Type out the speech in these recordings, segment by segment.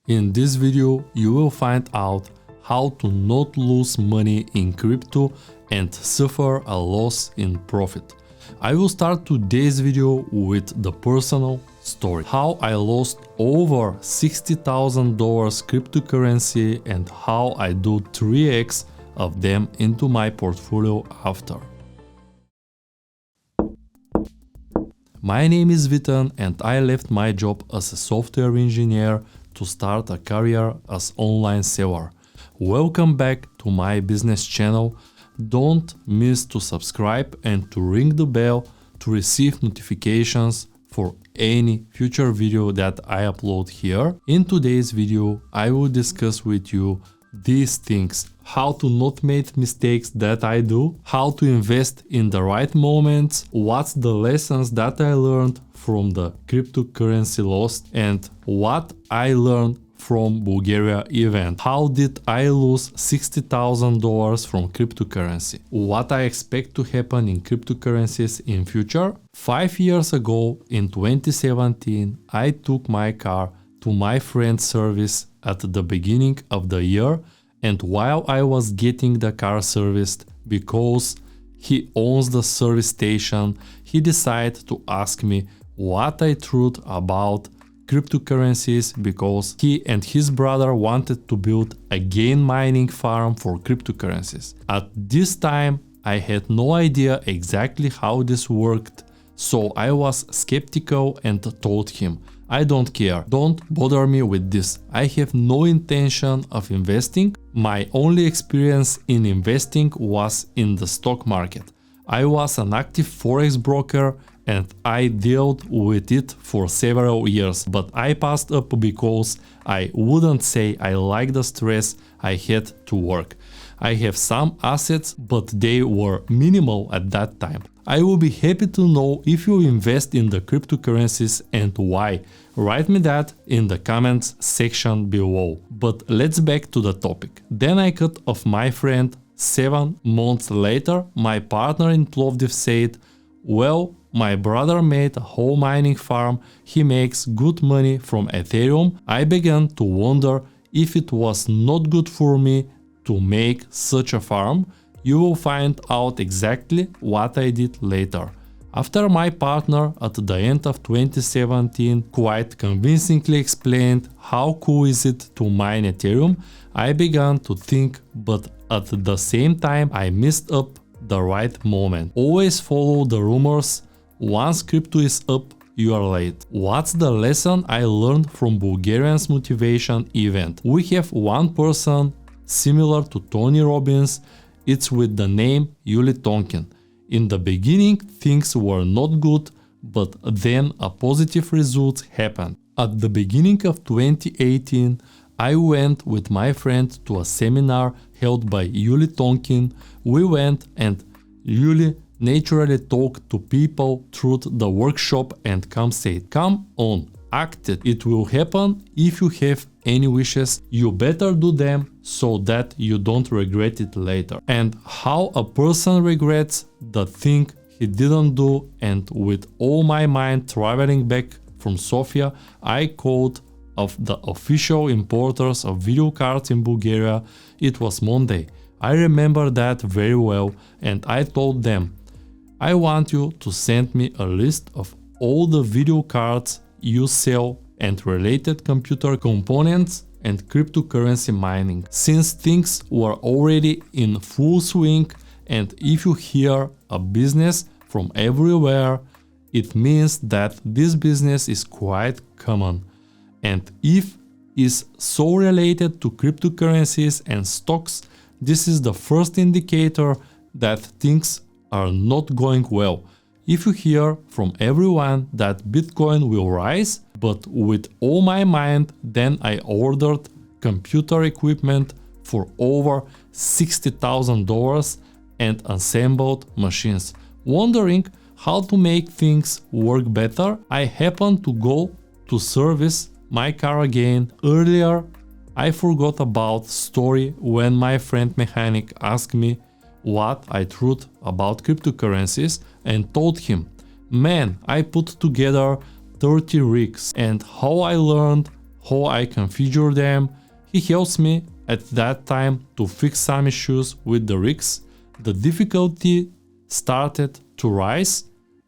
In this video, you will find out how to not lose money in crypto and suffer a loss in profit. I will start today's video with the personal story. How I lost over $60,000 cryptocurrency and how I do 3x of them into my portfolio after. My name is Vitan and I left my job as a software engineer to start a career as online seller. Welcome back to my business channel. Don't miss to subscribe and to ring the bell to receive notifications for any future video that I upload here. In today's video, I will discuss with you these things: how to not make mistakes that I do, how to invest in the right moments, what's the lessons that I learned from the cryptocurrency loss, and what I learned from Bulgaria event. How did I lose $60,000 from cryptocurrency? What I expect to happen in cryptocurrencies in future? 5 years ago, in 2017, I took my car to my friend's service at the beginning of the year, and while I was getting the car serviced, because he owns the service station, he decided to ask me what I thought about cryptocurrencies, because he and his brother wanted to build a gain mining farm for cryptocurrencies. At this time, I had no idea exactly how this worked, so I was skeptical and told him, I don't care, don't bother me with this. I have no intention of investing. My only experience in investing was in the stock market. I was an active forex broker and I dealt with it for several years, but I passed up because I wouldn't say I like the stress I had to work. I have some assets, but they were minimal at that time. I will be happy to know if you invest in the cryptocurrencies and why. Write me that in the comments section below. But let's back to the topic. Then I cut off my friend. 7 months later, my partner in Plovdiv said, well, my brother made a whole mining farm, he makes good money from ethereum. I began to wonder if it was not good for me to make such a farm. You will find out exactly what I did later. After my partner at the end of 2017 quite convincingly explained how cool is it to mine ethereum, I began to think, but at the same time I missed up the right moment. Always follow the rumors. Once crypto is up, you are late. What's the lesson I learned from Bulgarian's motivation event? We have one person similar to Tony Robbins. It's with the name Yuli Tonkin. In the beginning things were not good, but then a positive result happened. At the beginning of 2018, I went with my friend to a seminar held by Yuli Tonkin. We went and Yuli naturally talked to people through the workshop and said, come on, act it. It will happen. If you have any wishes, you better do them so that you don't regret it later. And how a person regrets the thing he didn't do, and with all my mind traveling back from Sofia, I called of the official importers of video cards in Bulgaria. It was Monday. I remember that very well, and I told them, I want you to send me a list of all the video cards you sell and related computer components and cryptocurrency mining. Since things were already in full swing, and if you hear a business from everywhere, it means that this business is quite common. And if is so related to cryptocurrencies and stocks, this is the first indicator that things are not going well. If you hear from everyone that Bitcoin will rise, but with all my mind, then I ordered computer equipment for over $60,000 and assembled machines. Wondering how to make things work better, I happened to go to service my car again. Earlier, I forgot about story when my friend mechanic asked me what I thought about cryptocurrencies and told him, man, I put together 30 rigs and how I learned how I configure them. He helps me at that time to fix some issues with the rigs. The difficulty started to rise,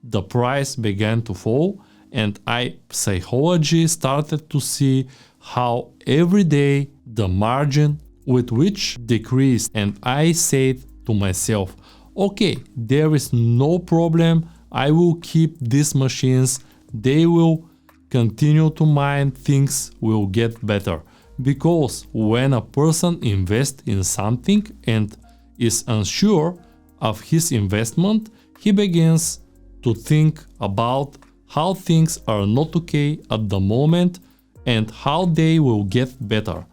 the price began to fall, and I psychology started to see how every day the margin with which decreased, and I said to myself, okay, there is no problem, I will keep these machines, they will continue to mine, things will get better. Because when a person invests in something and is unsure of his investment, he begins to think about how things are not okay at the moment and how they will get better.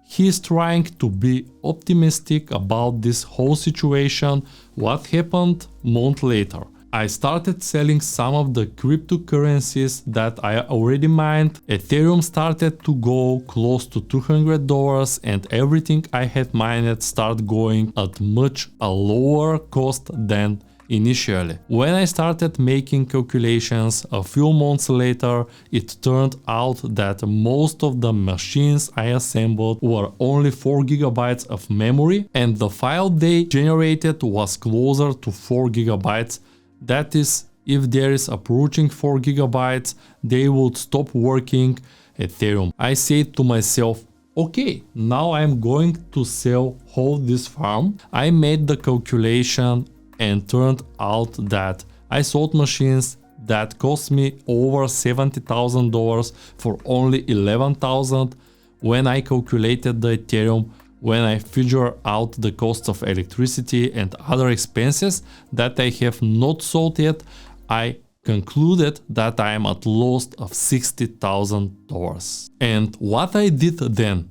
He is trying to be optimistic about this whole situation. What happened a month later? I started selling some of the cryptocurrencies that I already mined. Ethereum started to go close to $200 and everything I had mined started going at much a lower cost than initially. When I started making calculations a few months later, it turned out that most of the machines I assembled were only 4 GB of memory and the file they generated was closer to 4 GB. That is, if there is approaching 4 GB, they would stop working Ethereum. I said to myself, okay, now I'm going to sell whole this farm. I made the calculation and turned out that I sold machines that cost me over $70,000 for only $11,000. When I calculated the Ethereum, when I figure out the cost of electricity and other expenses that I have not sold yet, I concluded that I am at loss of $60,000. And what I did then?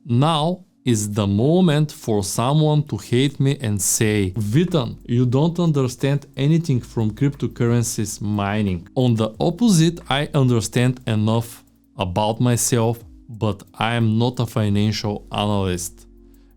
Now is the moment for someone to hate me and say, Vitan, you don't understand anything from cryptocurrencies mining. On the opposite, I understand enough about myself, but I am not a financial analyst.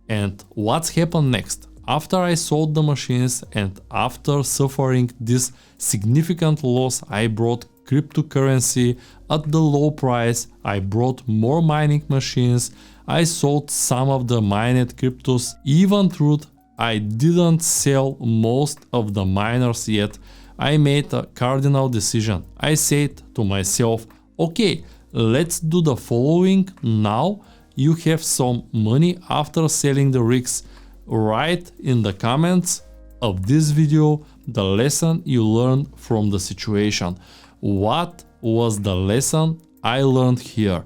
And what's happened next? After I sold the machines and after suffering this significant loss, I brought cryptocurrency at the low price. I brought more mining machines. I sold some of the mined cryptos. Even truth, I didn't sell most of the miners yet. I made a cardinal decision. I said to myself, okay, let's do the following now. You have some money after selling the rigs. Write in the comments of this video the lesson you learned from the situation. What was the lesson I learned here?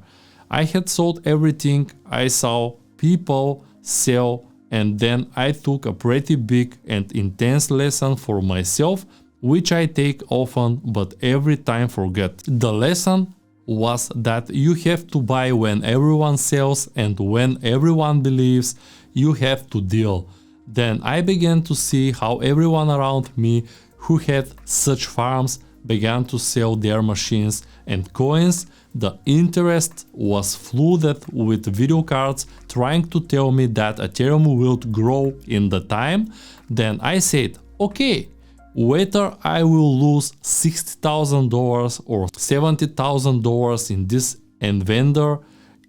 I had sold everything. I saw people sell, and then I took a pretty big and intense lesson for myself, which I take often but every time forget. The lesson was that you have to buy when everyone sells, and when everyone believes, you have to deal. Then I began to see how everyone around me who had such farms began to sell their machines and coins. The interest was flooded with video cards trying to tell me that Ethereum will grow in the time. Then I said, okay, whether I will lose $60,000 or $70,000 in this vendor,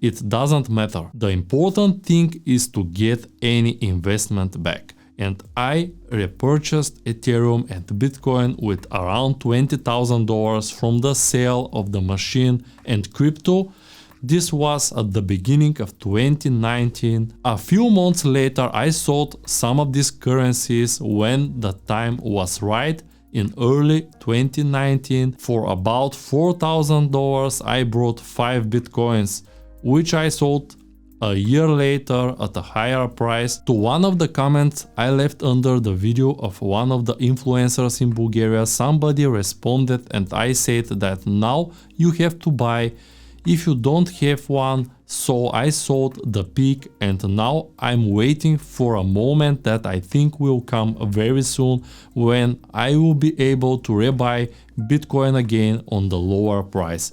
it doesn't matter. The important thing is to get any investment back. And I repurchased Ethereum and Bitcoin with around $20,000 from the sale of the machine and crypto. This was at the beginning of 2019. A few months later, I sold some of these currencies when the time was right. In early 2019, for about $4,000, I bought 5 Bitcoins, which I sold a year later at a higher price. To one of the comments I left under the video of one of the influencers in Bulgaria, somebody responded and I said that now you have to buy if you don't have one. So I sold the peak and now I'm waiting for a moment that I think will come very soon when I will be able to rebuy Bitcoin again on the lower price.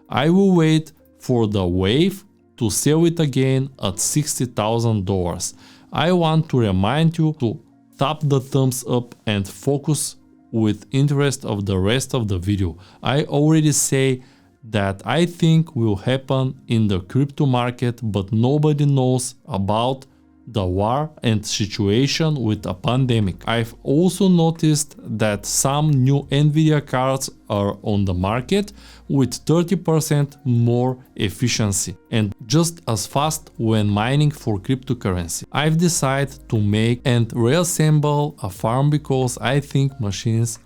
I will wait for the wave to sell it again at $60,000. I want to remind you to tap the thumbs up and focus with interest of the rest of the video. I already say that I think will happen in the crypto market, but nobody knows about the war and situation with a pandemic. I've also noticed that some new Nvidia cards are on the market with 30% more efficiency and just as fast when mining for cryptocurrency. I've decided to make and reassemble a farm because I think machines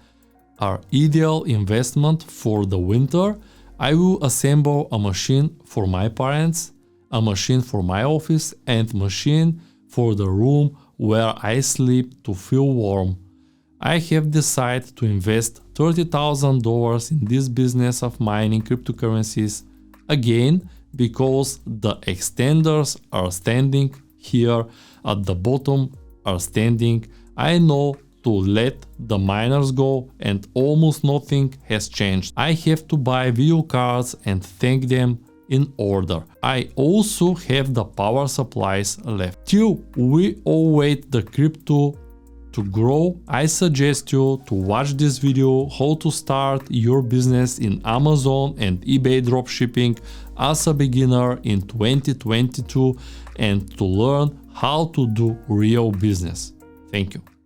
are ideal investment for the winter. I will assemble a machine for my parents, a machine for my office, and machine for the room where I sleep to feel warm. I have decided to invest $30,000 in this business of mining cryptocurrencies again because the extenders are standing here at the bottom are standing. I know to let the miners go and almost nothing has changed. I have to buy video cards and thank them in order. I also have the power supplies left. Till we all wait the crypto to grow, I suggest you to watch this video how to start your business in Amazon and eBay dropshipping as a beginner in 2022 and to learn how to do real business. Thank you.